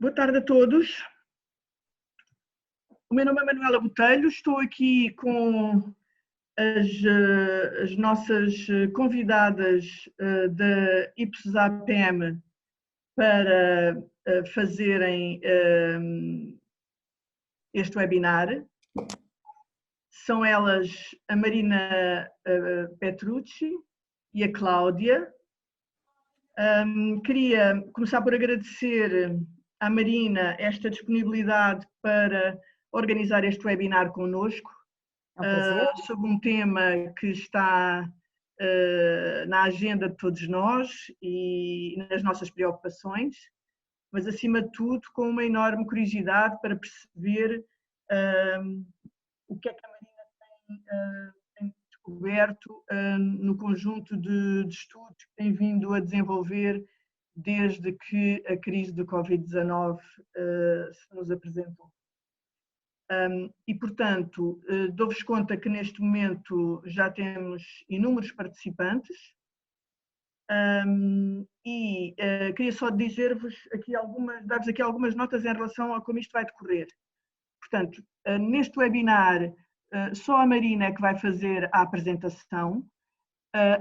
Boa tarde a todos. O meu nome é Manuela Botelho, estou aqui com as nossas convidadas da Ipsos APM para fazerem este webinar. São elas a Marina Petrucci e a Cláudia. Queria começar por agradecer à Marina esta disponibilidade para organizar este webinar connosco, sobre um tema que está na agenda de todos nós e nas nossas preocupações, mas acima de tudo com uma enorme curiosidade para perceber o que é que a Marina tem descoberto no conjunto de estudos que tem vindo a desenvolver desde que a crise do Covid-19 se nos apresentou. E, portanto, dou-vos conta que neste momento já temos inúmeros participantes e queria só dizer-vos aqui dar-vos aqui algumas notas em relação a como isto vai decorrer. Portanto, neste webinar, só a Marina é que vai fazer a apresentação.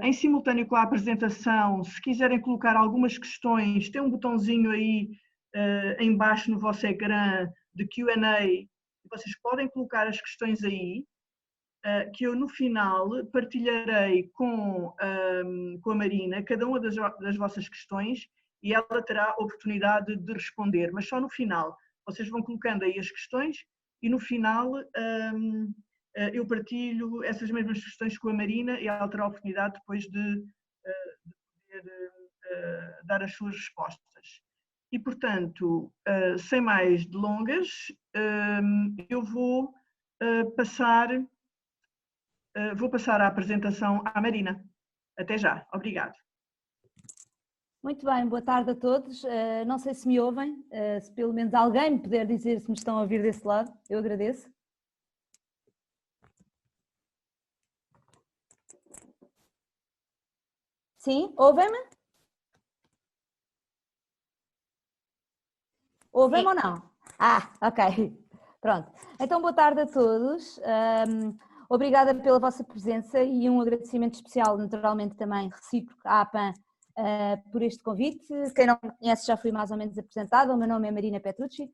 Em simultâneo com a apresentação, se quiserem colocar algumas questões, tem um botãozinho aí em baixo no vosso ecrã de Q&A, vocês podem colocar as questões aí, que eu no final partilharei com a Marina cada uma das vossas questões e ela terá a oportunidade de responder, mas só no final. Vocês vão colocando aí as questões e no final eu partilho essas mesmas questões com a Marina e ela terá a oportunidade depois de poder dar as suas respostas. E, portanto, sem mais delongas, eu vou passar a apresentação à Marina. Até já. Obrigado. Muito bem, boa tarde a todos. Não sei se me ouvem, se pelo menos alguém me puder dizer se me estão a ouvir desse lado, eu agradeço. Sim, ouvem-me? Ouvem-me ou não? Ok. Pronto. Então, boa tarde a todos. Obrigada pela vossa presença e um agradecimento especial, naturalmente, também recíproco à APAM por este convite. Quem não me conhece já fui mais ou menos apresentada. O meu nome é Marina Petrucci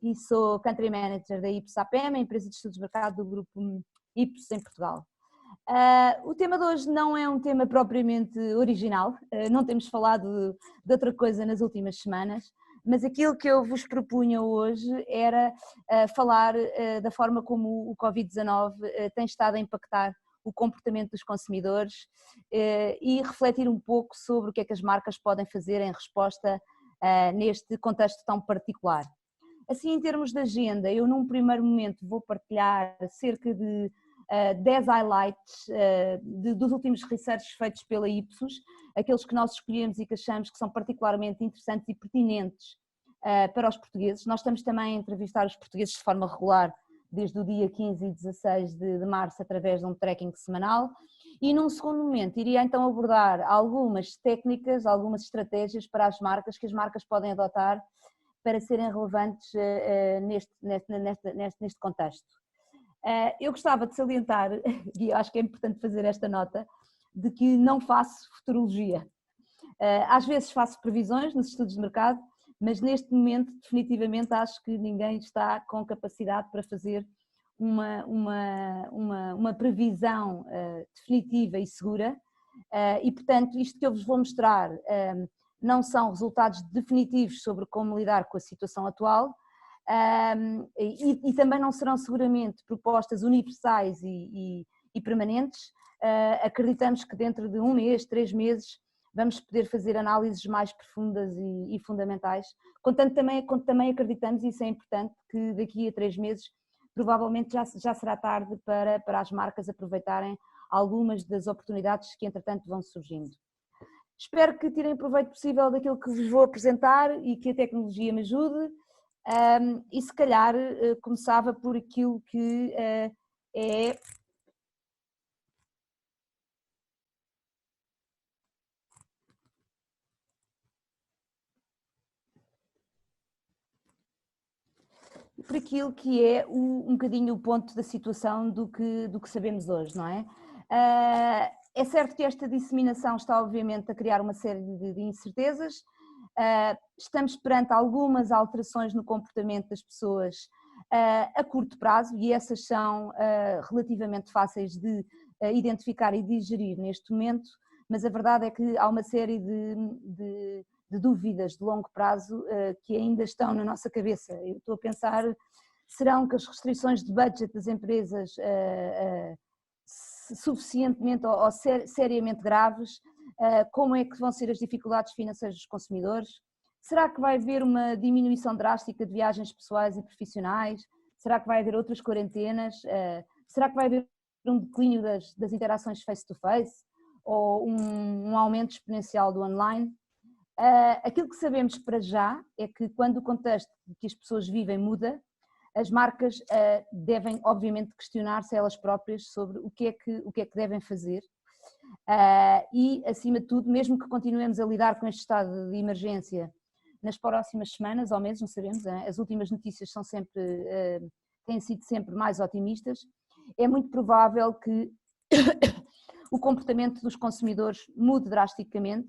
e sou Country Manager da Ipsos APM, a empresa de estudos de mercado do grupo Ipsos em Portugal. O tema de hoje não é um tema propriamente original, não temos falado de outra coisa nas últimas semanas, mas aquilo que eu vos propunha hoje era falar da forma como o Covid-19 tem estado a impactar o comportamento dos consumidores e refletir um pouco sobre o que é que as marcas podem fazer em resposta neste contexto tão particular. Assim, em termos de agenda, eu num primeiro momento vou partilhar cerca de 10 highlights dos últimos researches feitos pela Ipsos, aqueles que nós escolhemos e que achamos que são particularmente interessantes e pertinentes para os portugueses. Nós estamos também a entrevistar os portugueses de forma regular desde o dia 15 e 16 de março através de um tracking semanal e num segundo momento iria então abordar algumas técnicas, algumas estratégias para as marcas que as marcas podem adotar para serem relevantes neste contexto. Eu gostava de salientar, e acho que é importante fazer esta nota, de que não faço futurologia. Às vezes faço previsões nos estudos de mercado, mas neste momento definitivamente acho que ninguém está com capacidade para fazer uma previsão definitiva e segura e portanto isto que eu vos vou mostrar não são resultados definitivos sobre como lidar com a situação atual, e também não serão seguramente propostas universais e permanentes. Acreditamos que dentro de um mês, 3 meses, vamos poder fazer análises mais profundas e fundamentais, contanto também acreditamos, e isso é importante, que daqui a 3 meses provavelmente já será tarde para as marcas aproveitarem algumas das oportunidades que entretanto vão surgindo. Espero que tirem proveito possível daquilo que vos vou apresentar e que a tecnologia me ajude. E se calhar começava por aquilo que é por aquilo que é um bocadinho o ponto da situação do que sabemos hoje, não é? É certo que esta disseminação está obviamente a criar uma série de incertezas, estamos perante algumas alterações no comportamento das pessoas a curto prazo e essas são relativamente fáceis de identificar e digerir neste momento, mas a verdade é que há uma série de dúvidas de longo prazo que ainda estão na nossa cabeça. Eu estou a pensar, serão que as restrições de budget das empresas suficientemente ou seriamente graves? Como é que vão ser as dificuldades financeiras dos consumidores? Será que vai haver uma diminuição drástica de viagens pessoais e profissionais? Será que vai haver outras quarentenas? Será que vai haver um declínio das interações face-to-face? Ou um aumento exponencial do online? Aquilo que sabemos para já é que quando o contexto que as pessoas vivem muda, as marcas devem obviamente questionar-se elas próprias sobre o que é que devem fazer e acima de tudo, mesmo que continuemos a lidar com este estado de emergência nas próximas semanas ou meses, não sabemos, as últimas notícias são sempre, têm sido sempre mais otimistas, é muito provável que o comportamento dos consumidores mude drasticamente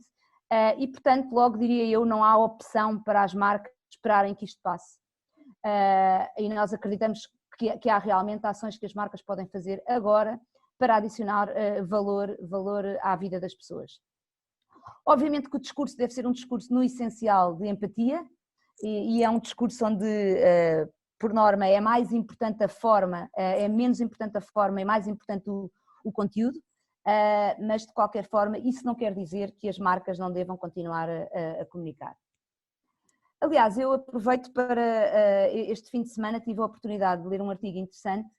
e portanto logo diria eu não há opção para as marcas esperarem que isto passe e nós acreditamos que há realmente ações que as marcas podem fazer agora para adicionar valor à vida das pessoas. Obviamente que o discurso deve ser um discurso no essencial de empatia e é um discurso onde por norma é mais importante a forma, é menos importante a forma, é mais importante o conteúdo, mas de qualquer forma isso não quer dizer que as marcas não devam continuar a comunicar. Aliás, eu aproveito para este fim de semana tive a oportunidade de ler um artigo interessante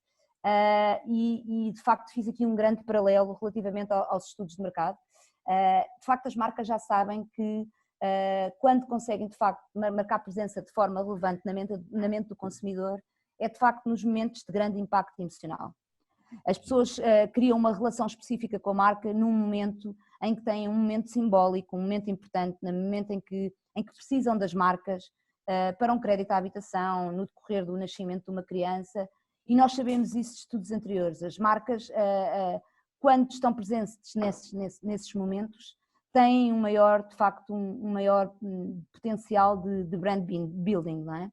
e de facto fiz aqui um grande paralelo relativamente aos estudos de mercado. De facto as marcas já sabem que quando conseguem de facto marcar presença de forma relevante na mente do consumidor é de facto nos momentos de grande impacto emocional. As pessoas criam uma relação específica com a marca num momento em que têm um momento simbólico, um momento importante, no momento em que precisam das marcas para um crédito à habitação, no decorrer do nascimento de uma criança, e nós sabemos isso de estudos anteriores. As marcas, quando estão presentes nesses momentos, têm de facto um maior potencial de brand building, não é?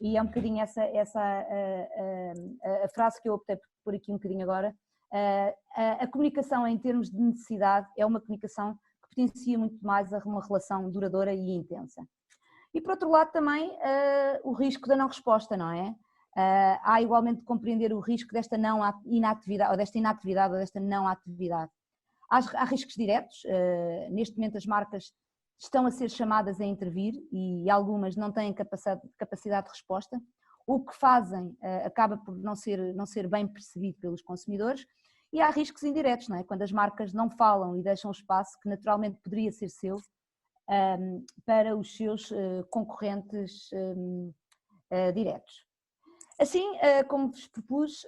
E é um bocadinho essa a frase que eu optei por aqui um bocadinho agora. A comunicação em termos de necessidade é uma comunicação que potencia muito mais uma relação duradoura e intensa. E por outro lado também o risco da não resposta, não é? Há igualmente de compreender o risco desta inatividade ou desta não atividade. Há riscos diretos, neste momento as marcas estão a ser chamadas a intervir e algumas não têm capacidade de resposta. O que fazem acaba por não ser bem percebido pelos consumidores e há riscos indiretos, não é? Quando as marcas não falam e deixam espaço que naturalmente poderia ser seu para os seus concorrentes diretos. Assim, como vos propus,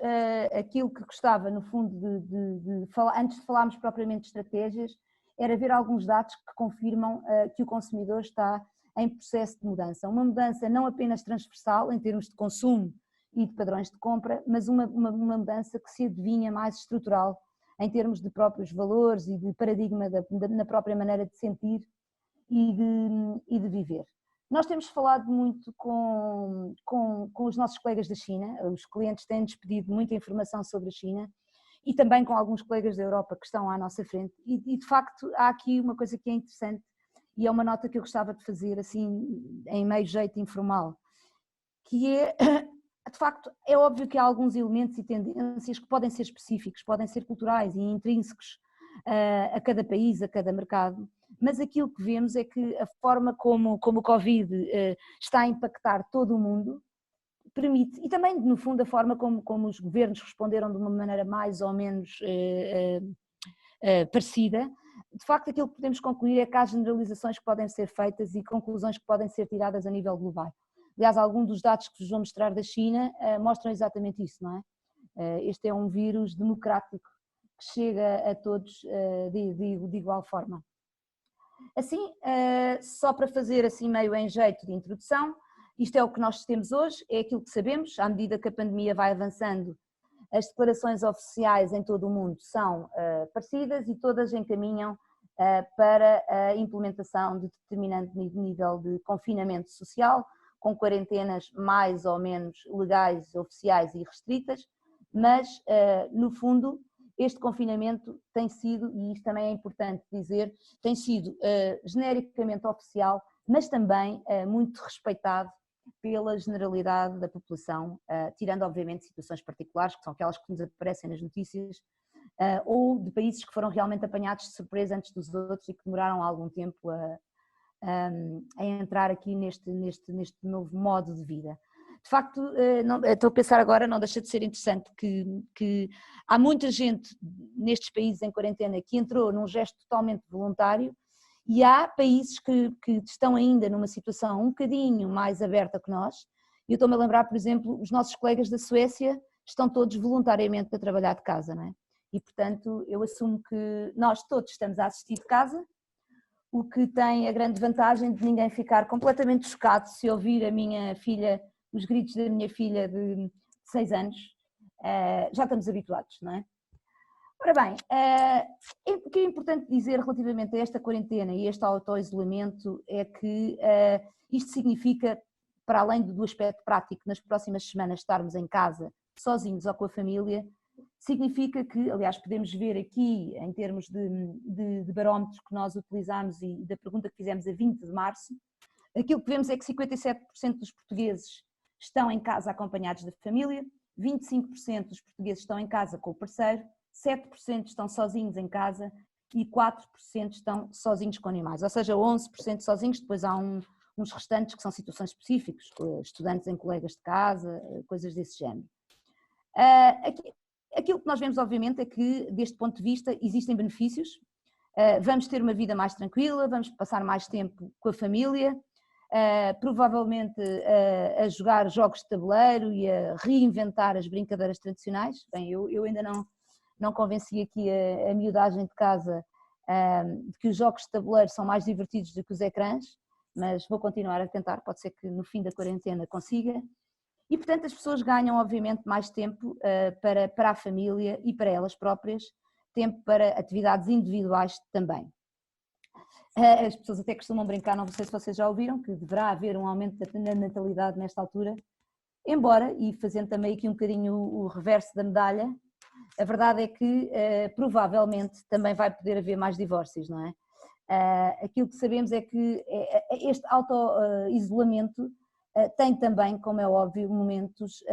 aquilo que gostava no fundo de falar, antes de falarmos propriamente de estratégias, era ver alguns dados que confirmam que o consumidor está em processo de mudança. Uma mudança não apenas transversal em termos de consumo e de padrões de compra, mas uma mudança que se adivinha mais estrutural em termos de próprios valores e de paradigma na própria maneira de sentir e de viver. Nós temos falado muito com os nossos colegas da China, os clientes têm-nos pedido muita informação sobre a China e também com alguns colegas da Europa que estão à nossa frente e de facto há aqui uma coisa que é interessante e é uma nota que eu gostava de fazer assim em meio jeito informal, que é, de facto, é óbvio que há alguns elementos e tendências que podem ser específicos, podem ser culturais e intrínsecos a cada país, a cada mercado, mas aquilo que vemos é que a forma como o Covid está a impactar todo o mundo permite, e também no fundo a forma como os governos responderam de uma maneira mais ou menos parecida, de facto aquilo que podemos concluir é que há generalizações que podem ser feitas e conclusões que podem ser tiradas a nível global. Aliás, alguns dos dados que vos vou mostrar da China mostram exatamente isso, não é? Este é um vírus democrático que chega a todos de igual forma. Assim, só para fazer assim meio em jeito de introdução, Isto é o que nós temos hoje, é aquilo que sabemos, à medida que a pandemia vai avançando, as declarações oficiais em todo o mundo são parecidas e todas encaminham para a implementação de determinado nível de confinamento social, com quarentenas mais ou menos legais, oficiais e restritas, mas no fundo este confinamento tem sido, e isto também é importante dizer, tem sido genericamente oficial, mas também muito respeitado pela generalidade da população, tirando obviamente situações particulares, que são aquelas que nos aparecem nas notícias, ou de países que foram realmente apanhados de surpresa antes dos outros e que demoraram algum tempo a entrar aqui neste novo modo de vida. De facto, estou a pensar agora, não deixa de ser interessante que há muita gente nestes países em quarentena que entrou num gesto totalmente voluntário e há países que estão ainda numa situação um bocadinho mais aberta que nós. Eu estou-me a lembrar, por exemplo, os nossos colegas da Suécia estão todos voluntariamente a trabalhar de casa, não é? E, portanto, eu assumo que nós todos estamos a assistir de casa, o que tem a grande vantagem de ninguém ficar completamente chocado se ouvir a minha filha, os gritos da minha filha de 6 anos. Já estamos habituados, não é? Ora bem, o que é importante dizer relativamente a esta quarentena e este auto-isolamento é que isto significa, para além do aspecto prático, nas próximas semanas estarmos em casa, sozinhos ou com a família, significa que, aliás, podemos ver aqui, em termos de barómetros que nós utilizamos e da pergunta que fizemos a 20 de março, aquilo que vemos é que 57% dos portugueses estão em casa acompanhados da família, 25% dos portugueses estão em casa com o parceiro, 7% estão sozinhos em casa e 4% estão sozinhos com animais, ou seja, 11% sozinhos, depois há uns restantes que são situações específicas, estudantes em colegas de casa, coisas desse género. Aquilo que nós vemos, obviamente, é que, deste ponto de vista, existem benefícios. Vamos ter uma vida mais tranquila, vamos passar mais tempo com a família, provavelmente a jogar jogos de tabuleiro e a reinventar as brincadeiras tradicionais. Bem, eu ainda não convenci aqui a miudagem de casa de que os jogos de tabuleiro são mais divertidos do que os ecrãs, mas vou continuar a tentar, pode ser que no fim da quarentena consiga. E, portanto, as pessoas ganham, obviamente, mais tempo para a família e para elas próprias, tempo para atividades individuais também. As pessoas até costumam brincar, não sei se vocês já ouviram, que deverá haver um aumento da natalidade nesta altura, embora, e fazendo também aqui um bocadinho o reverso da medalha, a verdade é que provavelmente também vai poder haver mais divórcios, não é? Aquilo que sabemos é que este auto-isolamento tem também, como é óbvio, momentos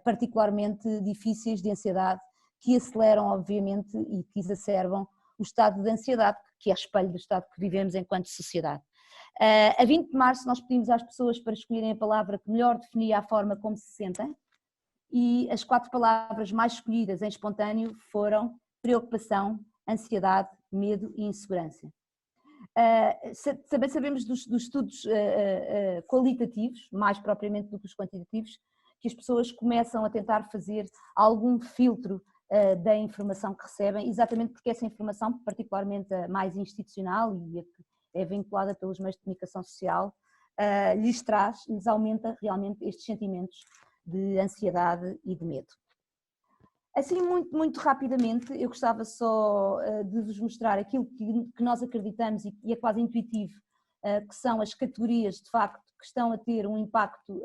particularmente difíceis de ansiedade que aceleram, obviamente, e que exacerbam o estado de ansiedade, que é espelho do estado que vivemos enquanto sociedade. A 20 de março nós pedimos às pessoas para escolherem a palavra que melhor definia a forma como se sentem e as 4 palavras mais escolhidas em espontâneo foram preocupação, ansiedade, medo e insegurança. Também sabemos dos estudos qualitativos, mais propriamente do que os quantitativos, que as pessoas começam a tentar fazer algum filtro da informação que recebem, exatamente porque essa informação, particularmente a mais institucional e a que é vinculada pelos meios de comunicação social, lhes aumenta realmente estes sentimentos de ansiedade e de medo. Assim, muito rapidamente, eu gostava só de vos mostrar aquilo que nós acreditamos e é quase intuitivo, que são as categorias, de facto, que estão a ter um impacto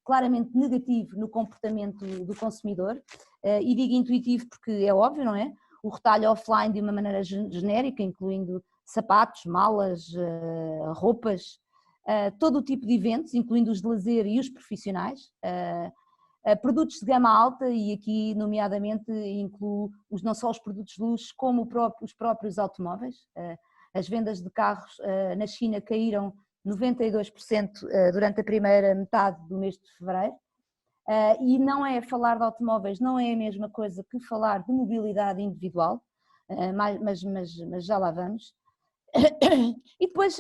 claramente negativo no comportamento do consumidor, e digo intuitivo porque é óbvio, não é? O retalho offline de uma maneira genérica, incluindo sapatos, malas, roupas, todo o tipo de eventos, incluindo os de lazer e os profissionais, produtos de gama alta, e aqui nomeadamente incluo não só os produtos de luxo como os próprios automóveis. As vendas de carros na China caíram 92% durante a primeira metade do mês de fevereiro, e não é falar de automóveis, não é a mesma coisa que falar de mobilidade individual, mas já lá vamos. E depois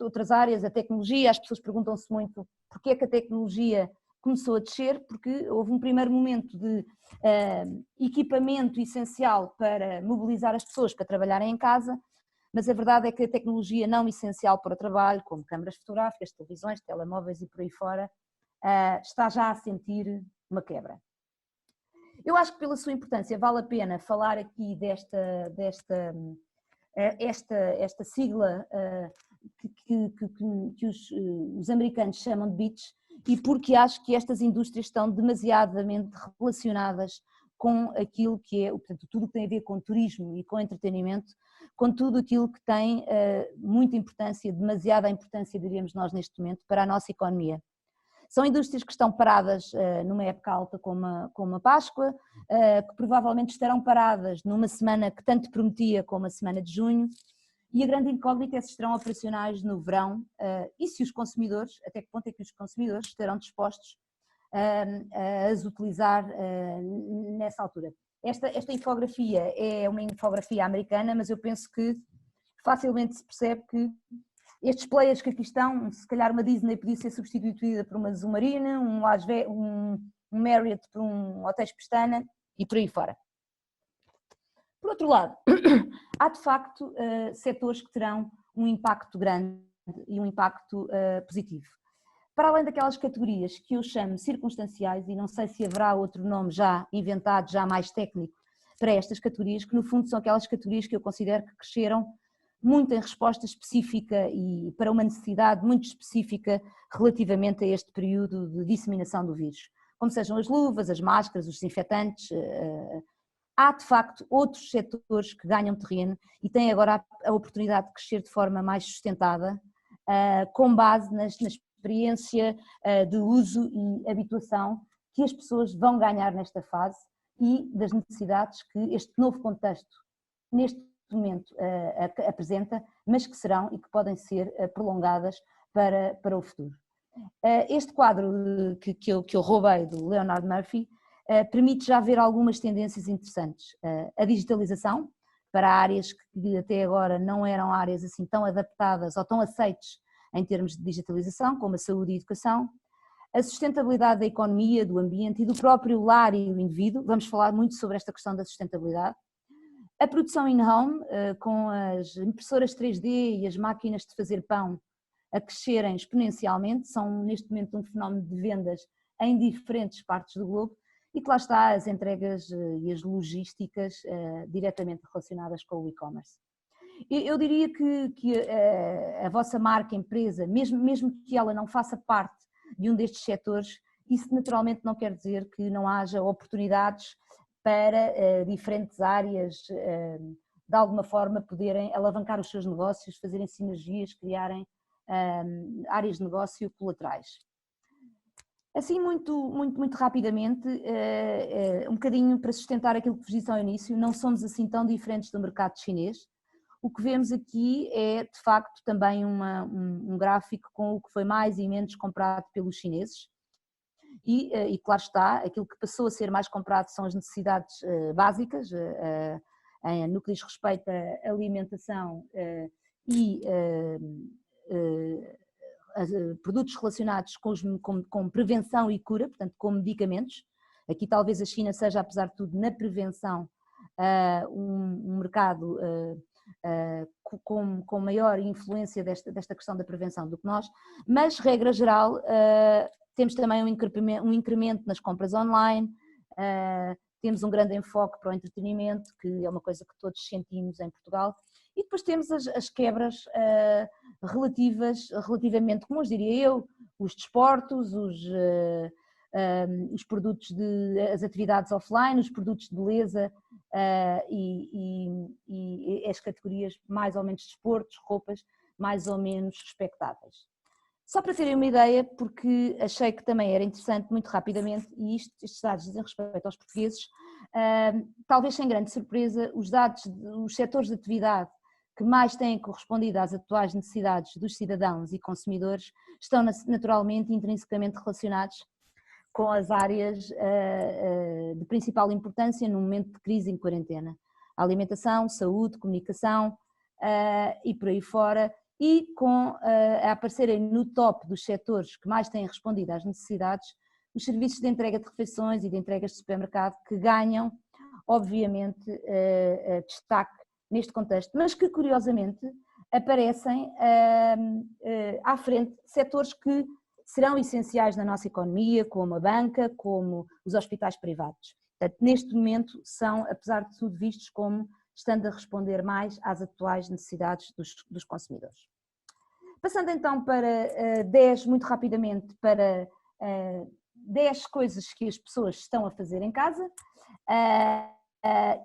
outras áreas, a tecnologia, as pessoas perguntam-se muito porque é que a tecnologia começou a descer, porque houve um primeiro momento de equipamento essencial para mobilizar as pessoas para trabalharem em casa, mas a verdade é que a tecnologia não essencial para o trabalho, como câmaras fotográficas, televisões, telemóveis e por aí fora, está já a sentir uma quebra. Eu acho que pela sua importância vale a pena falar aqui desta sigla que os americanos chamam de BEACH, e porque acho que estas indústrias estão demasiadamente relacionadas com aquilo que é, portanto, tudo o que tem a ver com turismo e com entretenimento, com tudo aquilo que tem muita importância, demasiada importância, diríamos nós neste momento, para a nossa economia. São indústrias que estão paradas numa época alta como a Páscoa, que provavelmente estarão paradas numa semana que tanto prometia como a semana de junho, e a grande incógnita é se estarão operacionais no verão e se os consumidores, até que ponto é que os consumidores estarão dispostos a as utilizar nessa altura. Esta infografia é uma infografia americana, mas eu penso que facilmente se percebe que estes players que aqui estão, se calhar uma Disney podia ser substituída por uma Submarine, um Marriott por um Hotéis Pestana e por aí fora. Por outro lado, há de facto setores que terão um impacto grande e um impacto positivo. Para além daquelas categorias que eu chamo circunstanciais, e não sei se haverá outro nome já inventado, já mais técnico, para estas categorias, que no fundo são aquelas categorias que eu considero que cresceram muito em resposta específica e para uma necessidade muito específica relativamente a este período de disseminação do vírus. Como sejam as luvas, as máscaras, os desinfetantes, há de facto outros setores que ganham terreno e têm agora a oportunidade de crescer de forma mais sustentada, com base na experiência de uso e habituação que as pessoas vão ganhar nesta fase e das necessidades que este novo contexto, neste momento, apresenta, mas que serão e que podem ser prolongadas para o futuro. Este quadro que eu roubei do Leonard Murphy permite já ver algumas tendências interessantes. A digitalização, para áreas que até agora não eram áreas assim tão adaptadas ou tão aceites em termos de digitalização, como a saúde e a educação, a sustentabilidade da economia, do ambiente e do próprio lar e do indivíduo, vamos falar muito sobre esta questão da sustentabilidade, a produção in-home, com as impressoras 3D e as máquinas de fazer pão a crescerem exponencialmente, são neste momento um fenómeno de vendas em diferentes partes do globo, e que lá está as entregas e as logísticas diretamente relacionadas com o e-commerce. Eu diria que a vossa marca, empresa, mesmo que ela não faça parte de um destes setores, isso naturalmente não quer dizer que não haja oportunidades para diferentes áreas de alguma forma poderem alavancar os seus negócios, fazerem sinergias, criarem áreas de negócio colaterais. Assim, muito rapidamente, um bocadinho para sustentar aquilo que vos disse ao início, não somos assim tão diferentes do mercado chinês. O que vemos aqui é, de facto, também um gráfico com o que foi mais e menos comprado pelos chineses. E claro está, aquilo que passou a ser mais comprado são as necessidades básicas, no que diz respeito à alimentação e produtos relacionados com prevenção e cura, portanto com medicamentos. Aqui talvez a China seja, apesar de tudo, na prevenção, um mercado com maior influência desta questão da prevenção do que nós, mas regra geral temos também um incremento nas compras online, temos um grande enfoque para o entretenimento, que é uma coisa que todos sentimos em Portugal, e depois temos as quebras relativamente, como os diria eu, os desportos, os produtos as atividades offline, os produtos de beleza e as categorias mais ou menos de desportos, roupas mais ou menos respectáveis. Só para terem uma ideia, porque achei que também era interessante, muito rapidamente, e estes dados dizem respeito aos portugueses, talvez sem grande surpresa, os setores de atividade que mais têm correspondido às atuais necessidades dos cidadãos e consumidores estão naturalmente intrinsecamente relacionados com as áreas de principal importância no momento de crise em quarentena. A alimentação, saúde, comunicação e por aí fora, e a aparecerem no top dos setores que mais têm respondido às necessidades, os serviços de entrega de refeições e de entregas de supermercado, que ganham, obviamente, destaque neste contexto, mas que curiosamente aparecem à frente de setores que serão essenciais na nossa economia, como a banca, como os hospitais privados. Portanto, neste momento são, apesar de tudo, vistos como estando a responder mais às atuais necessidades dos consumidores. Passando então para 10, muito rapidamente, para 10 coisas que as pessoas estão a fazer em casa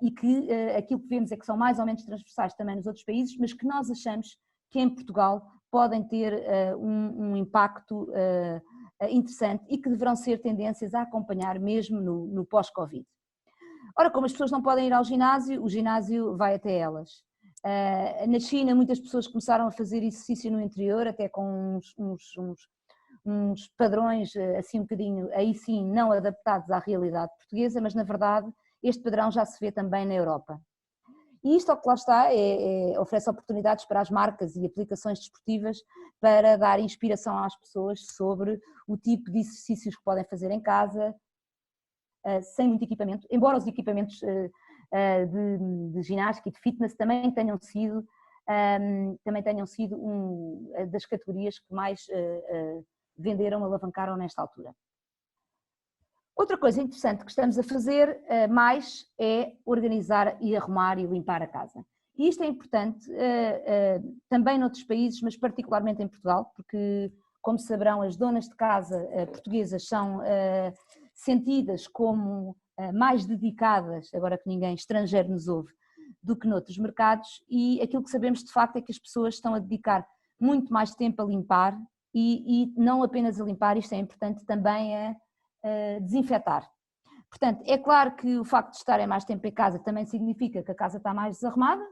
e que aquilo que vemos é que são mais ou menos transversais também nos outros países, mas que nós achamos que em Portugal podem ter um impacto interessante e que deverão ser tendências a acompanhar mesmo no pós-Covid. Ora, como as pessoas não podem ir ao ginásio, o ginásio vai até elas. Na China muitas pessoas começaram a fazer exercício no interior, até com uns padrões assim um bocadinho, aí sim, não adaptados à realidade portuguesa, mas na verdade este padrão já se vê também na Europa. E isto, ao que lá está, oferece oportunidades para as marcas e aplicações desportivas para dar inspiração às pessoas sobre o tipo de exercícios que podem fazer em casa, sem muito equipamento, embora os equipamentos de ginástica e de fitness também tenham sido das categorias que mais venderam, alavancaram nesta altura. Outra coisa interessante que estamos a fazer mais é organizar e arrumar e limpar a casa. E isto é importante também noutros países, mas particularmente em Portugal, porque, como saberão, as donas de casa portuguesas são sentidas como mais dedicadas, agora que ninguém estrangeiro nos ouve, do que noutros mercados, e aquilo que sabemos de facto é que as pessoas estão a dedicar muito mais tempo a limpar e não apenas a limpar, isto é importante também a desinfetar. Portanto, é claro que o facto de estarem mais tempo em casa também significa que a casa está mais desarrumada.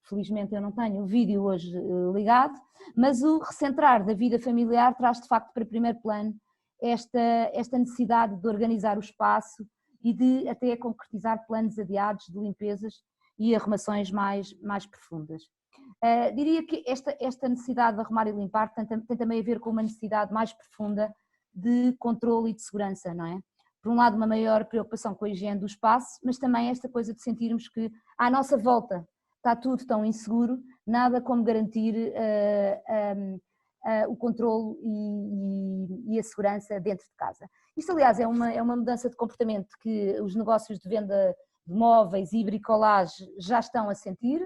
Felizmente eu não tenho o vídeo hoje ligado, mas o recentrar da vida familiar traz de facto para primeiro plano esta necessidade de organizar o espaço e de até concretizar planos adiados de limpezas e arrumações mais profundas. Diria que esta necessidade de arrumar e limpar tem também a ver com uma necessidade mais profunda de controle e de segurança, não é? Por um lado, uma maior preocupação com a higiene do espaço, mas também esta coisa de sentirmos que à nossa volta está tudo tão inseguro, nada como garantir o controle e a segurança dentro de casa. Isto, aliás, é uma mudança de comportamento que os negócios de venda de móveis e bricolagem já estão a sentir.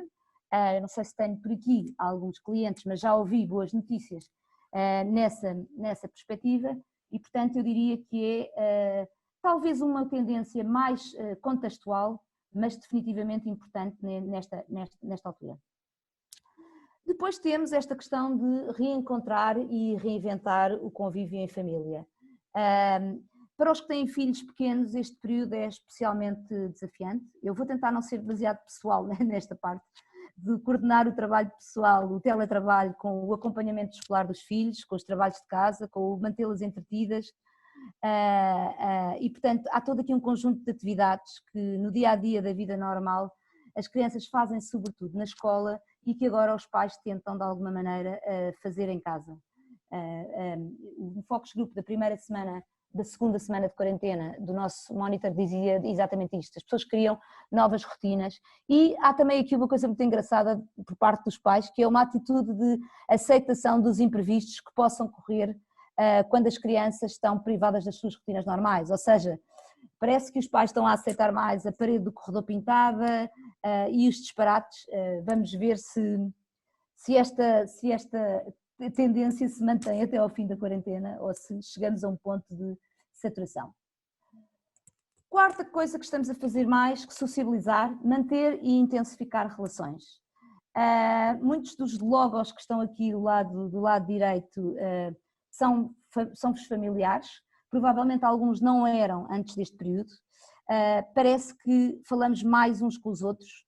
Eu não sei se tenho por aqui alguns clientes, mas já ouvi boas notícias nessa perspectiva. E, portanto, eu diria que é talvez uma tendência mais contextual, mas definitivamente importante nesta altura. Depois temos esta questão de reencontrar e reinventar o convívio em família. Para os que têm filhos pequenos, este período é especialmente desafiante. Eu vou tentar não ser demasiado pessoal nesta parte, de coordenar o trabalho pessoal, o teletrabalho com o acompanhamento escolar dos filhos, com os trabalhos de casa, com o mantê-las entretidas e portanto há todo aqui um conjunto de atividades que no dia a dia da vida normal as crianças fazem sobretudo na escola e que agora os pais tentam de alguma maneira fazer em casa. O Focus Group da segunda semana de quarentena do nosso monitor dizia exatamente isto, as pessoas criam novas rotinas e há também aqui uma coisa muito engraçada por parte dos pais, que é uma atitude de aceitação dos imprevistos que possam ocorrer quando as crianças estão privadas das suas rotinas normais, ou seja, parece que os pais estão a aceitar mais a parede do corredor pintada e os disparates. Vamos ver se esta tendência se mantém até ao fim da quarentena ou se chegamos a um ponto de saturação. Quarta coisa que estamos a fazer mais que socializar, manter e intensificar relações. Muitos dos logos que estão aqui do lado direito são os familiares, provavelmente alguns não eram antes deste período. Parece que falamos mais uns com os outros,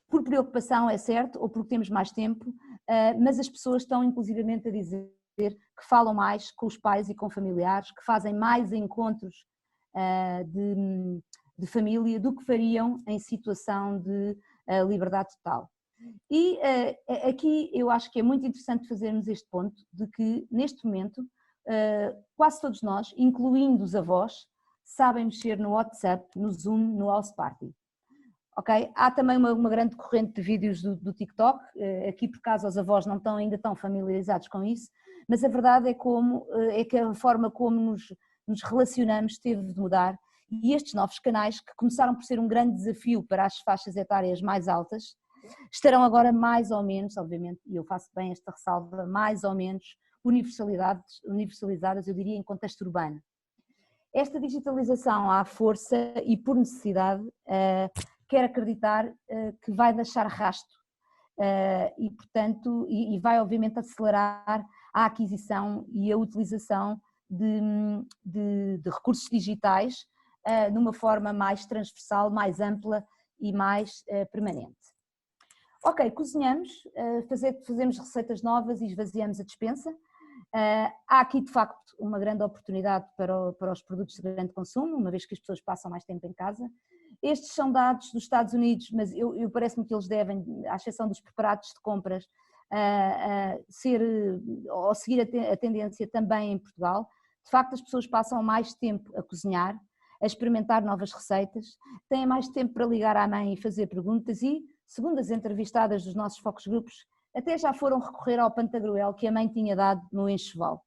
por preocupação é certo, ou porque temos mais tempo, mas as pessoas estão inclusivamente a dizer que falam mais com os pais e com familiares, que fazem mais encontros de família do que fariam em situação de liberdade total. E aqui eu acho que é muito interessante fazermos este ponto de que neste momento quase todos nós, incluindo os avós, sabem mexer no WhatsApp, no Zoom, no House Party. ok? Há também uma grande corrente de vídeos do TikTok, aqui por acaso os avós não estão ainda tão familiarizados com isso, mas a verdade é que a forma como nos relacionamos teve de mudar, e estes novos canais, que começaram por ser um grande desafio para as faixas etárias mais altas, estarão agora mais ou menos, obviamente, e eu faço bem esta ressalva, mais ou menos universalizadas, eu diria, em contexto urbano. Esta digitalização à força e por necessidade, quero acreditar que vai deixar rasto e, portanto, e vai obviamente acelerar a aquisição e a utilização de recursos digitais numa forma mais transversal, mais ampla e mais permanente. Ok, cozinhamos, fazemos receitas novas e esvaziamos a despensa. Há aqui de facto uma grande oportunidade para os produtos de grande consumo, uma vez que as pessoas passam mais tempo em casa. Estes são dados dos Estados Unidos, mas eu parece-me que eles devem, à exceção dos preparados de compras, seguir a tendência também em Portugal. De facto, as pessoas passam mais tempo a cozinhar, a experimentar novas receitas, têm mais tempo para ligar à mãe e fazer perguntas e, segundo as entrevistadas dos nossos focus grupos, até já foram recorrer ao pantagruel que a mãe tinha dado no enxoval.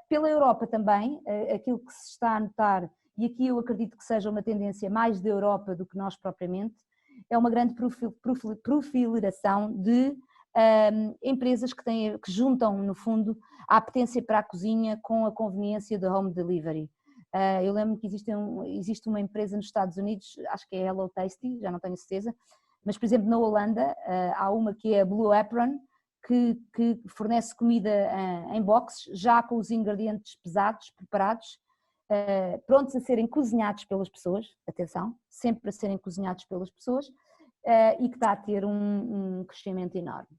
Pela Europa também, aquilo que se está a notar, e aqui eu acredito que seja uma tendência mais da Europa do que nós propriamente, é uma grande profilação de empresas que juntam, no fundo, a apetência para a cozinha com a conveniência do home delivery. Eu lembro que existe uma empresa nos Estados Unidos, acho que é Hello Tasty, já não tenho certeza, mas por exemplo na Holanda há uma que é a Blue Apron, que fornece comida em boxes, já com os ingredientes pesados, preparados, prontos a serem cozinhados pelas pessoas, atenção, sempre a serem cozinhados pelas pessoas, e que está a ter um crescimento enorme.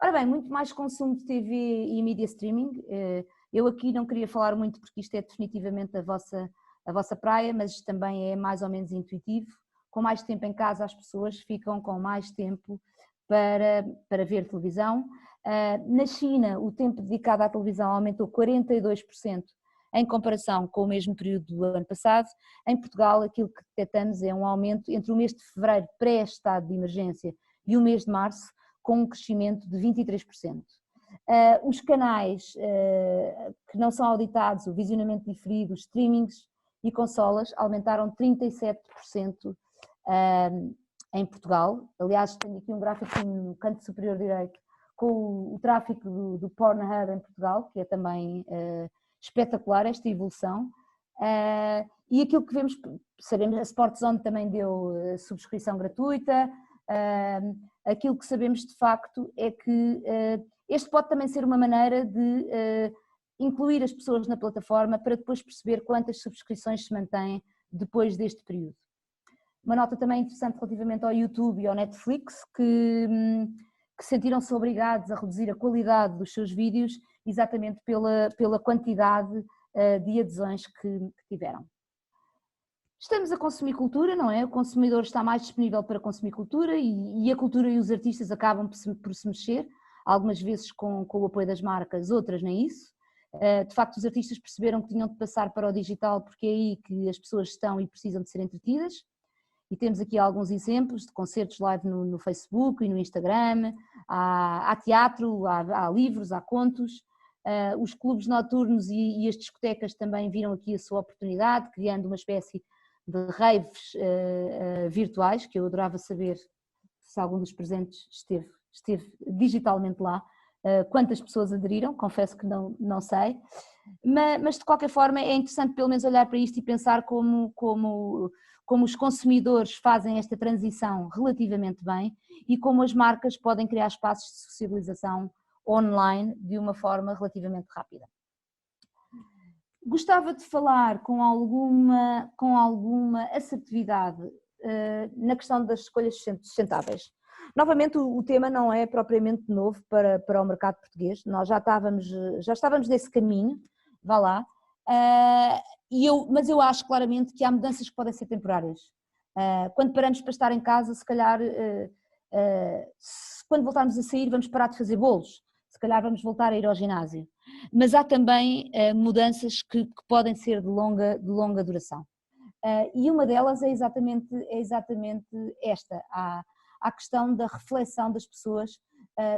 Ora bem, muito mais consumo de TV e media streaming. Eu aqui não queria falar muito porque isto é definitivamente a vossa praia, mas também é mais ou menos intuitivo. Com mais tempo em casa as pessoas ficam com mais tempo para ver televisão. Na China o tempo dedicado à televisão aumentou 42% em comparação com o mesmo período do ano passado. Em Portugal aquilo que detectamos é um aumento entre o mês de fevereiro, pré-estado de emergência, e o mês de março, com um crescimento de 23%. Os canais que não são auditados, o visionamento diferido, os streamings e consolas aumentaram 37% em Portugal. Aliás, tenho aqui um gráfico no canto superior direito com o tráfego do Pornhub em Portugal, que é também espetacular esta evolução. E aquilo que vemos, sabemos, a Sportzone também deu subscrição gratuita. Aquilo que sabemos de facto é que este pode também ser uma maneira de incluir as pessoas na plataforma para depois perceber quantas subscrições se mantêm depois deste período. Uma nota também interessante relativamente ao YouTube e ao Netflix, que sentiram-se obrigados a reduzir a qualidade dos seus vídeos exatamente pela quantidade de adesões que tiveram. Estamos a consumir cultura, não é? O consumidor está mais disponível para consumir cultura e a cultura e os artistas acabam por se mexer, algumas vezes com o apoio das marcas, outras nem isso. De facto, os artistas perceberam que tinham de passar para o digital porque é aí que as pessoas estão e precisam de ser entretidas. E temos aqui alguns exemplos de concertos live no Facebook e no Instagram, há teatro, há livros, há contos. Os clubes noturnos e as discotecas também viram aqui a sua oportunidade, criando uma espécie de raves virtuais, que eu adorava saber se algum dos presentes esteve digitalmente lá, quantas pessoas aderiram, confesso que não sei, mas de qualquer forma é interessante pelo menos olhar para isto e pensar como os consumidores fazem esta transição relativamente bem e como as marcas podem criar espaços de socialização online de uma forma relativamente rápida. Gostava de falar com alguma assertividade na questão das escolhas sustentáveis. Novamente, o tema não é propriamente novo para o mercado português, nós já estávamos nesse caminho, vá lá, mas eu acho claramente que há mudanças que podem ser temporárias. Quando paramos para estar em casa, se calhar, quando voltarmos a sair, vamos parar de fazer bolos, se calhar vamos voltar a ir ao ginásio. Mas há também mudanças que podem ser de longa duração. E uma delas é exatamente esta, a questão da reflexão das pessoas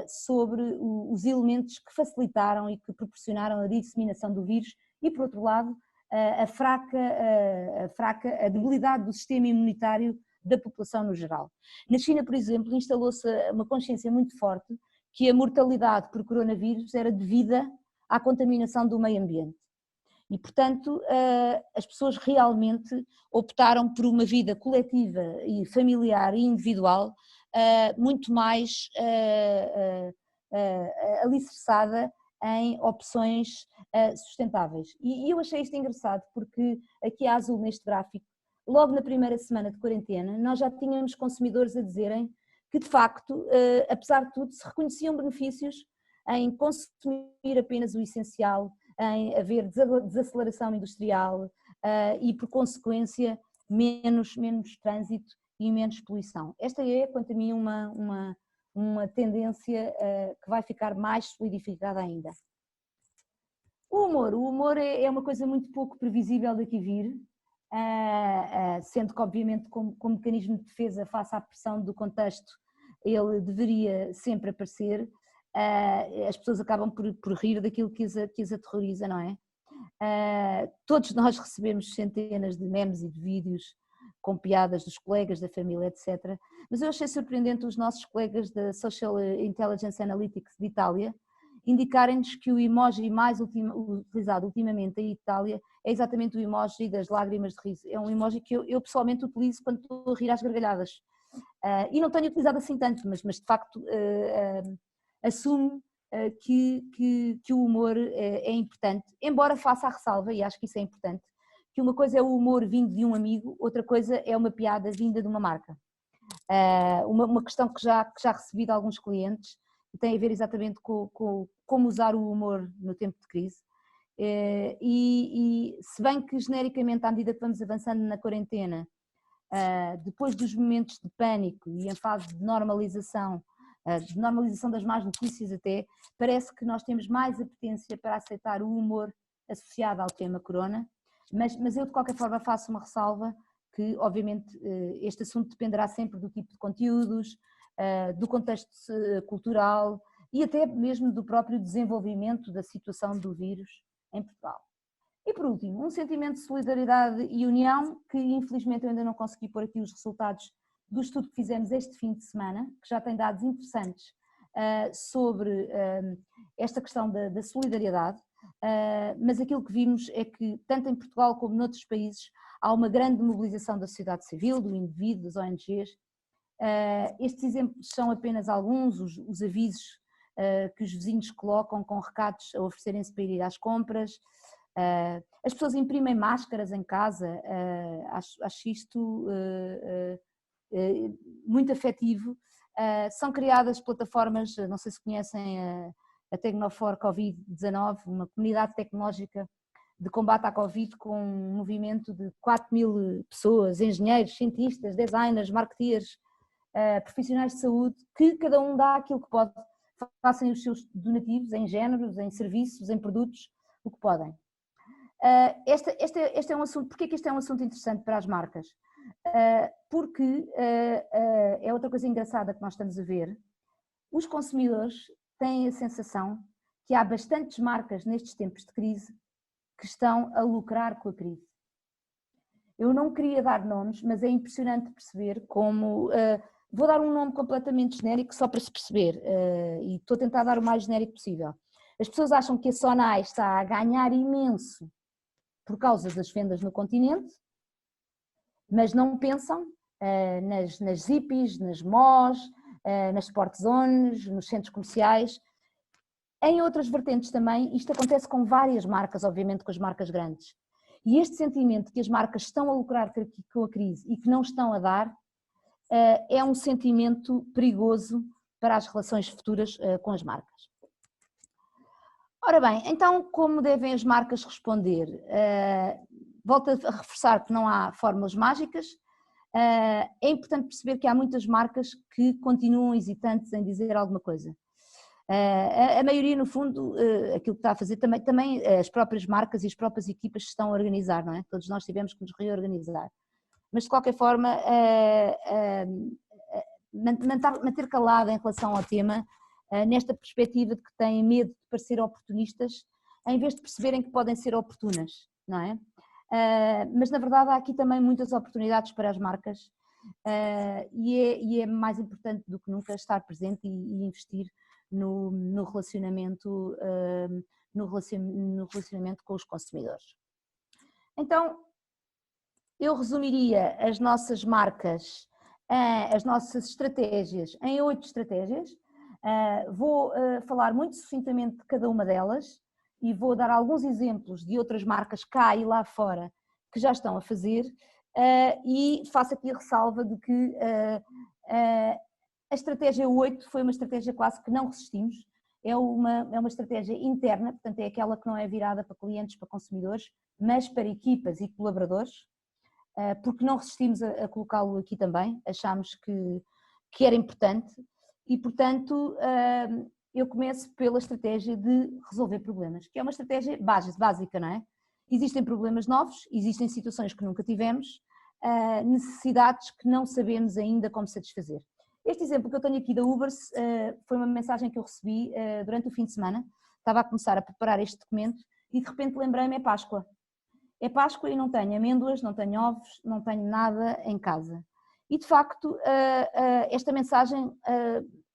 sobre os elementos que facilitaram e que proporcionaram a disseminação do vírus e, por outro lado, a debilidade do sistema imunitário da população no geral. Na China, por exemplo, instalou-se uma consciência muito forte que a mortalidade por coronavírus era devida à contaminação do meio ambiente. E, portanto, as pessoas realmente optaram por uma vida coletiva e familiar e individual muito mais alicerçada em opções sustentáveis. E eu achei isto engraçado porque aqui a azul neste gráfico, logo na primeira semana de quarentena, nós já tínhamos consumidores a dizerem que de facto, apesar de tudo, se reconheciam benefícios em consumir apenas o essencial, em haver desaceleração industrial e, por consequência, menos trânsito e menos poluição. Esta é, quanto a mim, uma tendência que vai ficar mais solidificada ainda. O humor é uma coisa muito pouco previsível daqui vir, sendo que, obviamente, como mecanismo de defesa face à pressão do contexto, ele deveria sempre aparecer. As pessoas acabam por rir daquilo que as aterroriza, não é? Todos nós recebemos centenas de memes e de vídeos com piadas dos colegas, da família, etc. Mas eu achei surpreendente os nossos colegas da Social Intelligence Analytics de Itália indicarem-nos que o emoji mais utilizado ultimamente em Itália é exatamente o emoji das lágrimas de riso. É um emoji que eu pessoalmente utilizo quando estou a rir às gargalhadas. E não tenho utilizado assim tanto, mas de facto assumo que o humor é importante, embora faça a ressalva, e acho que isso é importante, que uma coisa é o humor vindo de um amigo, outra coisa é uma piada vinda de uma marca. Uma questão que já recebi de alguns clientes tem a ver exatamente com como usar o humor no tempo de crise. E se bem que genericamente, à medida que vamos avançando na quarentena, depois dos momentos de pânico e em fase de normalização das más notícias até, parece que nós temos mais apetência para aceitar o humor associado ao tema corona, mas eu de qualquer forma faço uma ressalva que obviamente este assunto dependerá sempre do tipo de conteúdos, do contexto cultural e até mesmo do próprio desenvolvimento da situação do vírus em Portugal. E por último, um sentimento de solidariedade e união, que infelizmente eu ainda não consegui pôr aqui os resultados do estudo que fizemos este fim de semana, que já tem dados interessantes sobre esta questão da solidariedade, mas aquilo que vimos é que tanto em Portugal como noutros países há uma grande mobilização da sociedade civil, do indivíduo, das ONGs. Estes exemplos são apenas alguns, os avisos que os vizinhos colocam com recados a oferecerem-se para ir às compras. As pessoas imprimem máscaras em casa, acho isto muito afetivo. São criadas plataformas, não sei se conhecem a Tecnofor Covid-19, uma comunidade tecnológica de combate à Covid com um movimento de 4.000 pessoas, engenheiros, cientistas, designers, marketeers, profissionais de saúde, que cada um dá aquilo que pode, façam os seus donativos em géneros, em serviços, em produtos, o que podem. Este é um assunto, porque é que este é um assunto interessante para as marcas? Porque é outra coisa engraçada que nós estamos a ver, os consumidores têm a sensação que há bastantes marcas nestes tempos de crise que estão a lucrar com a crise. Eu não queria dar nomes, mas é impressionante perceber como, vou dar um nome completamente genérico só para se perceber, e estou a tentar dar o mais genérico possível. As pessoas acham que a Sonai está a ganhar imenso por causa das vendas no continente, mas não pensam nas Zippies, nas malls, nas sport zones, nos centros comerciais. Em outras vertentes também, isto acontece com várias marcas, obviamente com as marcas grandes. E este sentimento que as marcas estão a lucrar com a crise e que não estão a dar, é um sentimento perigoso para as relações futuras com as marcas. Ora bem, então como devem as marcas responder? Volto a reforçar que não há fórmulas mágicas. É importante perceber que há muitas marcas que continuam hesitantes em dizer alguma coisa. A maioria, no fundo, aquilo que está a fazer, também as próprias marcas e as próprias equipas se estão a organizar, não é? Todos nós tivemos que nos reorganizar. Mas, de qualquer forma, manter calada em relação ao tema, nesta perspectiva de que têm medo de parecer oportunistas, em vez de perceberem que podem ser oportunas, não é? Mas, na verdade, há aqui também muitas oportunidades para as marcas e é mais importante do que nunca estar presente e investir no relacionamento com os consumidores. Então, eu resumiria as nossas marcas, as nossas estratégias em 8 estratégias. Vou falar muito sucintamente de cada uma delas e vou dar alguns exemplos de outras marcas cá e lá fora que já estão a fazer e faço aqui a ressalva de que a estratégia 8 foi uma estratégia quase que não resistimos, é uma estratégia interna, portanto é aquela que não é virada para clientes, para consumidores, mas para equipas e colaboradores, porque não resistimos a colocá-lo aqui também, achámos que era importante e, portanto, eu começo pela estratégia de resolver problemas, que é uma estratégia básica, não é? Existem problemas novos, existem situações que nunca tivemos, necessidades que não sabemos ainda como satisfazer. Este exemplo que eu tenho aqui da Ubers foi uma mensagem que eu recebi durante o fim de semana, estava a começar a preparar este documento e de repente lembrei-me, é Páscoa. É Páscoa e não tenho amêndoas, não tenho ovos, não tenho nada em casa. E de facto, esta mensagem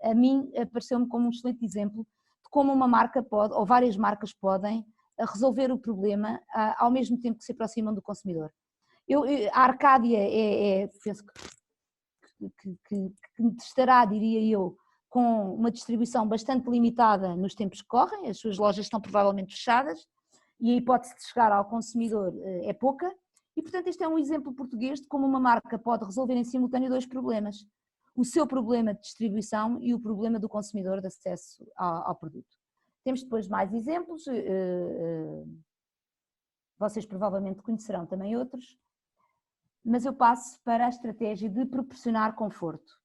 a mim pareceu-me como um excelente exemplo de como uma marca pode, ou várias marcas podem, resolver o problema ao mesmo tempo que se aproximam do consumidor. A Arcádia penso que estará, diria eu, com uma distribuição bastante limitada nos tempos que correm, as suas lojas estão provavelmente fechadas, e a hipótese de chegar ao consumidor é pouca, e portanto este é um exemplo português de como uma marca pode resolver em simultâneo 2 problemas, o seu problema de distribuição e o problema do consumidor de acesso ao produto. Temos depois mais exemplos, vocês provavelmente conhecerão também outros, mas eu passo para a estratégia de proporcionar conforto.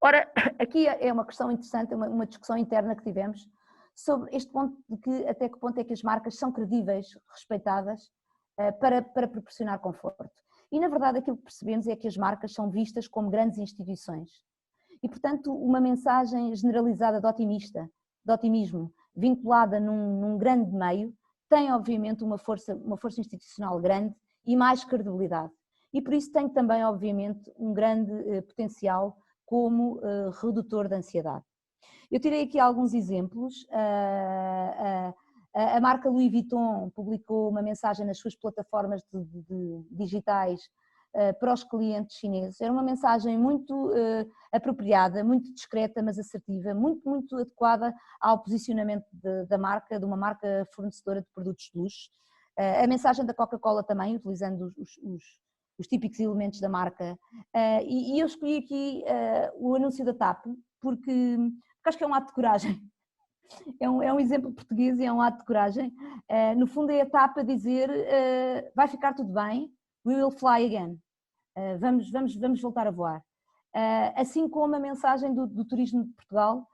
Ora, aqui é uma questão interessante, uma discussão interna que tivemos, sobre este ponto de que até que ponto é que as marcas são credíveis, respeitadas, para proporcionar conforto. E na verdade aquilo que percebemos é que as marcas são vistas como grandes instituições. E portanto uma mensagem generalizada de otimismo, vinculada num grande meio, tem obviamente uma força institucional grande e mais credibilidade. E por isso tem também obviamente um grande potencial como redutor de ansiedade. Eu tirei aqui alguns exemplos. A marca Louis Vuitton publicou uma mensagem nas suas plataformas digitais para os clientes chineses. Era uma mensagem muito apropriada, muito discreta, mas assertiva, muito adequada ao posicionamento da marca, de uma marca fornecedora de produtos de luxo. A mensagem da Coca-Cola também, utilizando os típicos elementos da marca. E eu escolhi aqui o anúncio da TAP, porque acho que é um ato de coragem. É um exemplo português e é um ato de coragem. No fundo é a TAP a dizer vai ficar tudo bem, we will fly again. Vamos voltar a voar. Assim como a mensagem do Turismo de Portugal,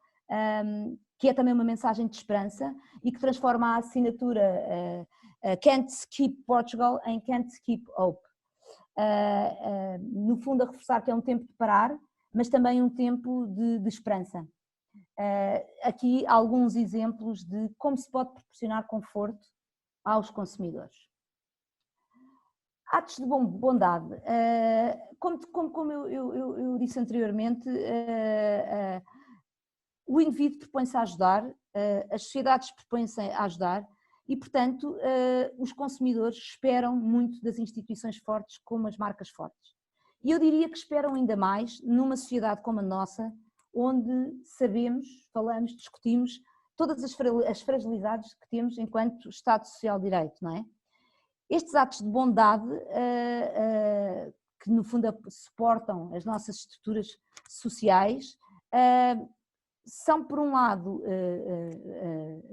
que é também uma mensagem de esperança e que transforma a assinatura Can't Skip Portugal em Can't Skip Hope. No fundo a reforçar que é um tempo de parar, mas também um tempo de esperança. Aqui alguns exemplos de como se pode proporcionar conforto aos consumidores. Atos de bondade. Como eu disse anteriormente, o indivíduo propõe-se a ajudar, as sociedades propõem-se a ajudar e, portanto, os consumidores esperam muito das instituições fortes como as marcas fortes. E eu diria que esperam ainda mais numa sociedade como a nossa, onde sabemos, falamos, discutimos todas as fragilidades que temos enquanto Estado Social de Direito, não é? Estes atos de bondade, que no fundo suportam as nossas estruturas sociais, são por um lado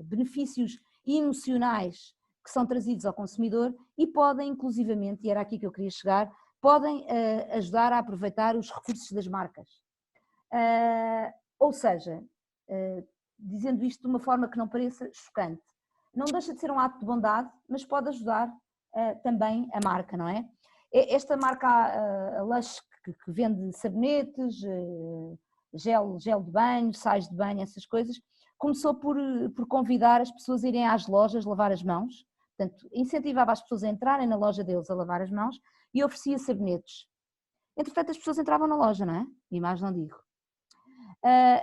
benefícios emocionais que são trazidos ao consumidor e podem inclusivamente, e era aqui que eu queria chegar, podem ajudar a aproveitar os recursos das marcas. Ou seja, dizendo isto de uma forma que não pareça chocante, não deixa de ser um ato de bondade, mas pode ajudar também a marca, não é? Esta marca, a Lush, que vende sabonetes, gel de banho, sais de banho, essas coisas, começou por convidar as pessoas a irem às lojas lavar as mãos, portanto, incentivava as pessoas a entrarem na loja deles a lavar as mãos e oferecia sabonetes. Entretanto, as pessoas entravam na loja, não é? E mais não digo.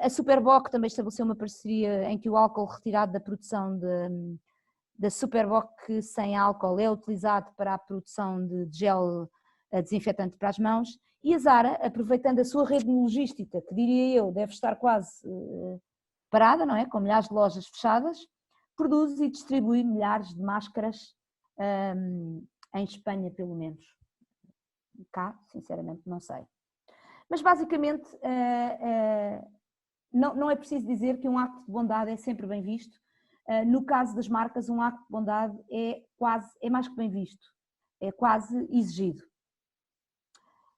A Superboc também estabeleceu uma parceria em que o álcool retirado da produção da Superboc sem álcool é utilizado para a produção de gel desinfetante para as mãos, e a Zara, aproveitando a sua rede logística, que diria eu deve estar quase parada, não é? Com milhares de lojas fechadas, produz e distribui milhares de máscaras em Espanha, pelo menos. Cá, sinceramente, não sei. Mas basicamente não é preciso dizer que um acto de bondade é sempre bem visto. No caso das marcas, um acto de bondade é mais que bem visto, é quase exigido.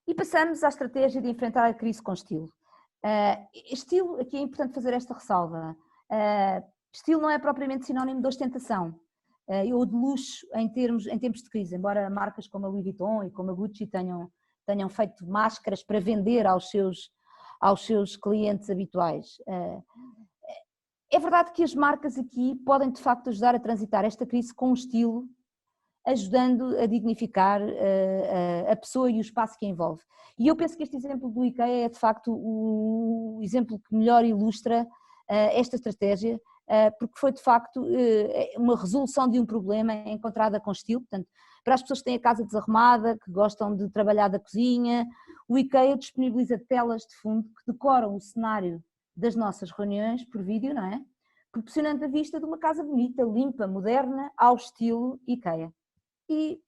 E passamos à estratégia de enfrentar a crise com estilo. Estilo, aqui é importante fazer esta ressalva, estilo não é propriamente sinónimo de ostentação ou de luxo em termos de crise, embora marcas como a Louis Vuitton e como a Gucci tenham feito máscaras para vender aos seus clientes habituais. É verdade que as marcas aqui podem de facto ajudar a transitar esta crise com um estilo, ajudando a dignificar a pessoa e o espaço que a envolve. E eu penso que este exemplo do IKEA é de facto o exemplo que melhor ilustra esta estratégia, porque foi de facto uma resolução de um problema encontrada com estilo. Portanto, para as pessoas que têm a casa desarrumada, que gostam de trabalhar da cozinha, o IKEA disponibiliza telas de fundo que decoram o cenário das nossas reuniões por vídeo, não é? Proporcionando a vista de uma casa bonita, limpa, moderna, ao estilo IKEA. E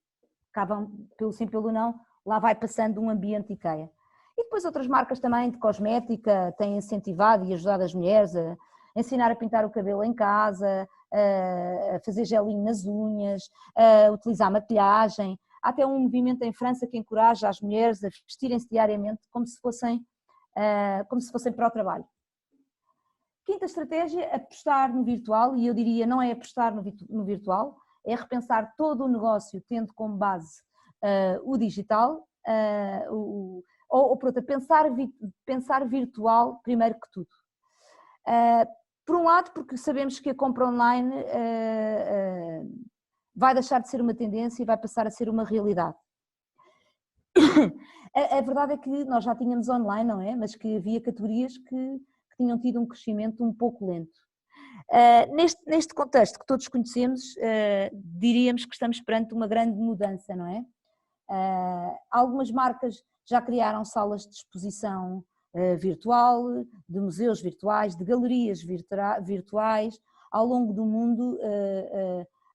acabam, pelo sim, pelo não, lá vai passando um ambiente IKEA. E depois outras marcas também de cosmética têm incentivado e ajudado as mulheres a ensinar a pintar o cabelo em casa, a fazer gelinho nas unhas, a utilizar maquilhagem. Há até um movimento em França que encoraja as mulheres a vestirem-se diariamente como se fossem para o trabalho. Quinta estratégia, apostar no virtual, e eu diria não é apostar no virtual, é repensar todo o negócio tendo como base o digital, ou pronto, pensar virtual primeiro que tudo. Por um lado, porque sabemos que a compra online vai deixar de ser uma tendência e vai passar a ser uma realidade. A verdade é que nós já tínhamos online, não é? Mas que havia categorias que tinham tido um crescimento um pouco lento. Neste contexto que todos conhecemos, diríamos que estamos perante uma grande mudança, não é? Algumas marcas já criaram salas de exposição virtual, de museus virtuais, de galerias virtuais. Ao longo do mundo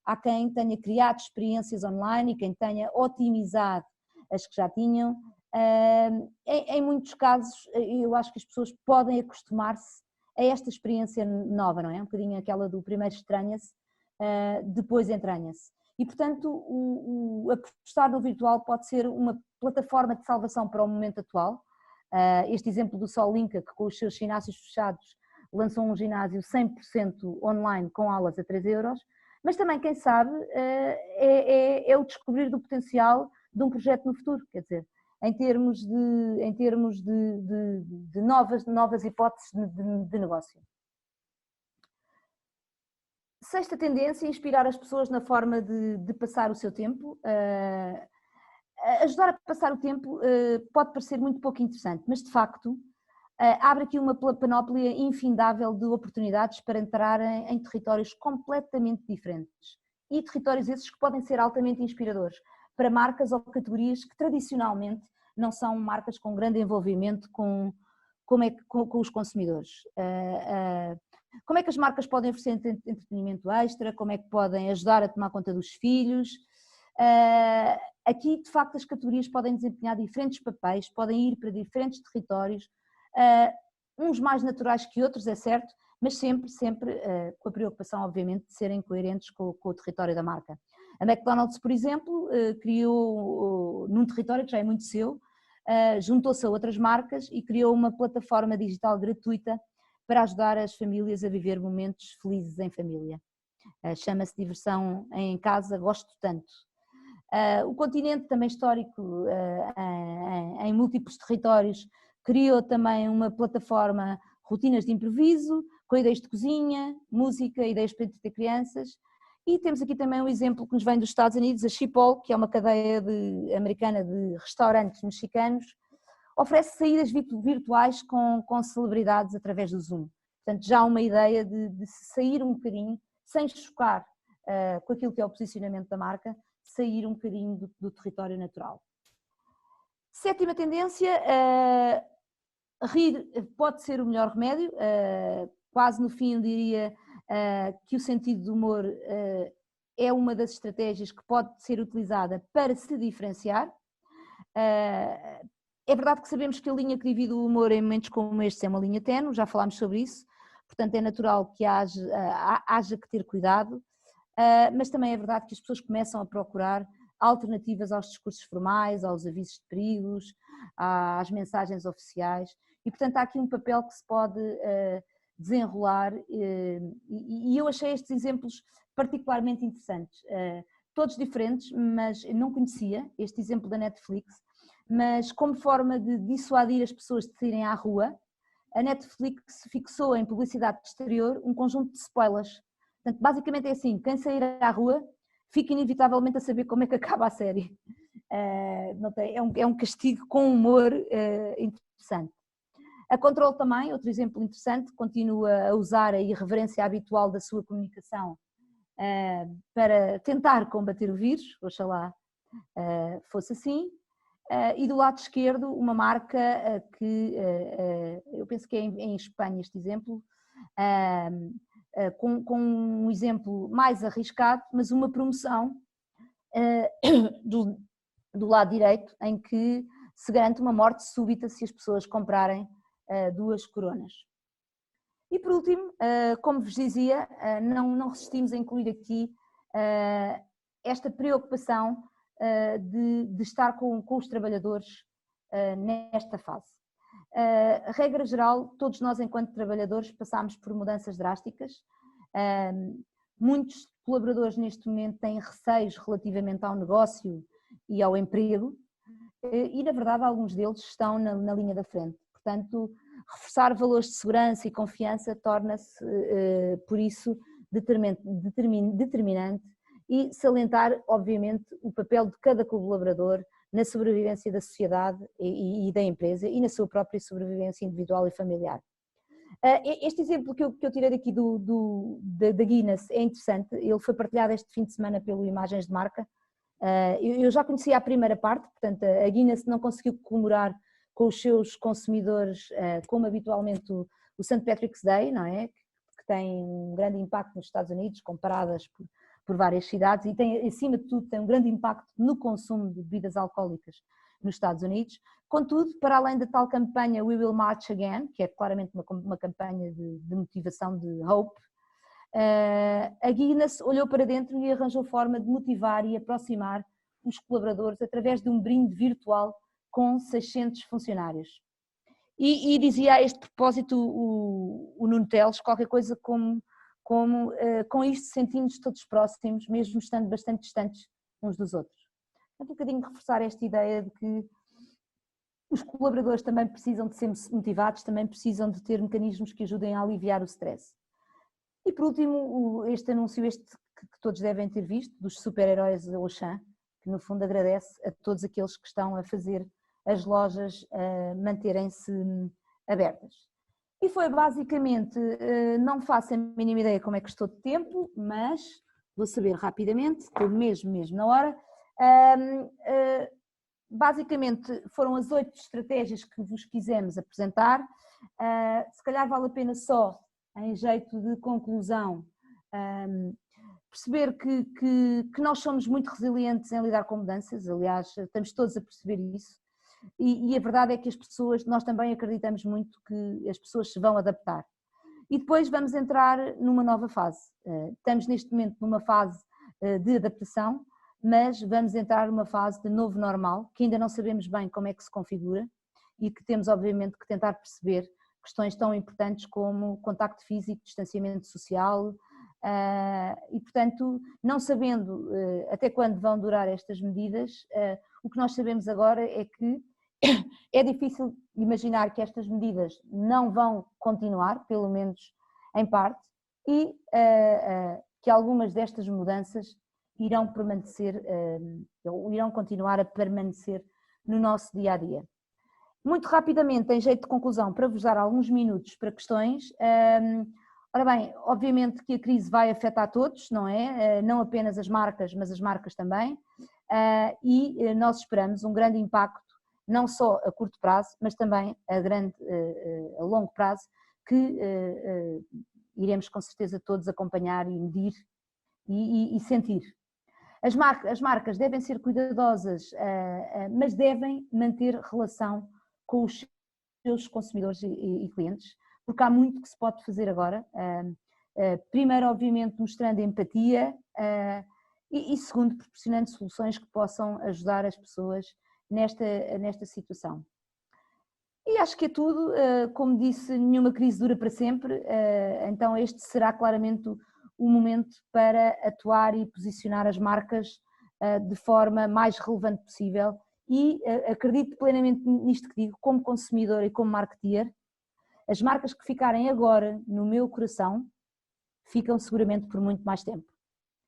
há quem tenha criado experiências online e quem tenha otimizado as que já tinham. Em muitos casos eu acho que as pessoas podem acostumar-se a esta experiência nova, não é? Um bocadinho aquela do primeiro estranha-se, depois entranha-se. E portanto o apostar no virtual pode ser uma plataforma de salvação para o momento atual. Este exemplo do Solinka, que com os seus ginásios fechados lançou um ginásio 100% online com aulas a 3 €, mas também, quem sabe, é o descobrir do potencial de um projeto no futuro, quer dizer, em termos de novas hipóteses de negócio. Sexta tendência, inspirar as pessoas na forma de passar o seu tempo. Ajudar a passar o tempo pode parecer muito pouco interessante, mas de facto abre aqui uma panóplia infindável de oportunidades para entrar em territórios completamente diferentes e territórios esses que podem ser altamente inspiradores para marcas ou categorias que tradicionalmente não são marcas com grande envolvimento com os consumidores. Como é que as marcas podem oferecer entretenimento extra, como é que podem ajudar a tomar conta dos filhos. Aqui, de facto, as categorias podem desempenhar diferentes papéis, podem ir para diferentes territórios, uns mais naturais que outros, é certo, mas sempre com a preocupação, obviamente, de serem coerentes com o território da marca. A McDonald's, por exemplo, criou, num território que já é muito seu, juntou-se a outras marcas e criou uma plataforma digital gratuita para ajudar as famílias a viver momentos felizes em família. Chama-se Diversão em Casa, gosto tanto. O continente, também histórico, em múltiplos territórios, criou também uma plataforma, rotinas de improviso, com ideias de cozinha, música, ideias para entreter crianças. E temos aqui também um exemplo que nos vem dos Estados Unidos, a Chipotle, que é uma cadeia americana de restaurantes mexicanos, oferece saídas virtuais com celebridades através do Zoom. Portanto, já uma ideia de sair um bocadinho, sem chocar com aquilo que é o posicionamento da marca, sair um bocadinho do território natural. Sétima tendência, rir pode ser o melhor remédio, quase no fim eu diria que o sentido do humor é uma das estratégias que pode ser utilizada para se diferenciar. É verdade que sabemos que a linha que divide o humor em momentos como estes é uma linha ténue, já falámos sobre isso, portanto é natural que haja que ter cuidado, mas também é verdade que as pessoas começam a procurar alternativas aos discursos formais, aos avisos de perigos, às mensagens oficiais, e portanto há aqui um papel que se pode desenrolar, e eu achei estes exemplos particularmente interessantes, todos diferentes, mas eu não conhecia este exemplo da Netflix, mas como forma de dissuadir as pessoas de saírem à rua, a Netflix fixou em publicidade exterior um conjunto de spoilers. Portanto, basicamente é assim, quem sair à rua fica inevitavelmente a saber como é que acaba a série. É um castigo com humor interessante. A Control também, outro exemplo interessante, continua a usar a irreverência habitual da sua comunicação para tentar combater o vírus, oxalá fosse assim. E do lado esquerdo, uma marca que eu penso que é em Espanha este exemplo, com um exemplo mais arriscado, mas uma promoção do lado direito, em que se garante uma morte súbita se as pessoas comprarem 2 coronas. E por último, como vos dizia, não resistimos a incluir aqui esta preocupação de estar com os trabalhadores nesta fase. Regra geral, todos nós enquanto trabalhadores passamos por mudanças drásticas, muitos colaboradores neste momento têm receios relativamente ao negócio e ao emprego e na verdade alguns deles estão na linha da frente, portanto reforçar valores de segurança e confiança torna-se por isso determinante e salientar obviamente o papel de cada colaborador na sobrevivência da sociedade e da empresa e na sua própria sobrevivência individual e familiar. Este exemplo que eu tirei daqui da Guinness é interessante, ele foi partilhado este fim de semana pelo Imagens de Marca. Eu já conhecia a primeira parte, portanto a Guinness não conseguiu comemorar com os seus consumidores como habitualmente o St. Patrick's Day, não é? Que tem um grande impacto nos Estados Unidos, comparadas por várias cidades e tem, acima de tudo, tem um grande impacto no consumo de bebidas alcoólicas nos Estados Unidos. Contudo, para além da tal campanha We Will March Again, que é claramente uma campanha de motivação, de hope, a Guinness olhou para dentro e arranjou forma de motivar e aproximar os colaboradores através de um brinde virtual com 600 funcionários. E dizia a este propósito o Nuno Teles qualquer coisa como com isto sentimos todos próximos, mesmo estando bastante distantes uns dos outros. Um bocadinho de reforçar esta ideia de que os colaboradores também precisam de ser motivados, também precisam de ter mecanismos que ajudem a aliviar o stress. E por último, este anúncio que todos devem ter visto, dos super-heróis da Auchan, que no fundo agradece a todos aqueles que estão a fazer as lojas manterem-se abertas. E foi basicamente, não faço a mínima ideia como é que estou de tempo, mas vou saber rapidamente, estou mesmo na hora. Basicamente foram as 8 estratégias que vos quisemos apresentar. Se calhar vale a pena só, em jeito de conclusão, perceber que nós somos muito resilientes em lidar com mudanças, aliás, estamos todos a perceber isso. E a verdade é que as pessoas, nós também acreditamos muito que as pessoas se vão adaptar. E depois vamos entrar numa nova fase. Estamos neste momento numa fase de adaptação, mas vamos entrar numa fase de novo normal, que ainda não sabemos bem como é que se configura e que temos obviamente que tentar perceber questões tão importantes como contacto físico, distanciamento social, e portanto, não sabendo até quando vão durar estas medidas, o que nós sabemos agora é que é difícil imaginar que estas medidas não vão continuar, pelo menos em parte, e que algumas destas mudanças irão permanecer, ou irão continuar a permanecer no nosso dia a dia. Muito rapidamente, em jeito de conclusão, para vos dar alguns minutos para questões. Ora bem, obviamente que a crise vai afetar todos, não é? Não apenas as marcas, mas as marcas também, e nós esperamos um grande impacto, não só a curto prazo, mas também a longo prazo, que iremos com certeza todos acompanhar e medir e sentir. As marcas devem ser cuidadosas, mas devem manter relação com os seus consumidores e clientes, porque há muito que se pode fazer agora. Primeiro, obviamente, mostrando empatia e segundo, proporcionando soluções que possam ajudar as pessoas nesta situação. E acho que é tudo. Como disse, nenhuma crise dura para sempre, então este será claramente o momento para atuar e posicionar as marcas de forma mais relevante possível e acredito plenamente nisto que digo, como consumidor e como marketeer, as marcas que ficarem agora no meu coração ficam seguramente por muito mais tempo.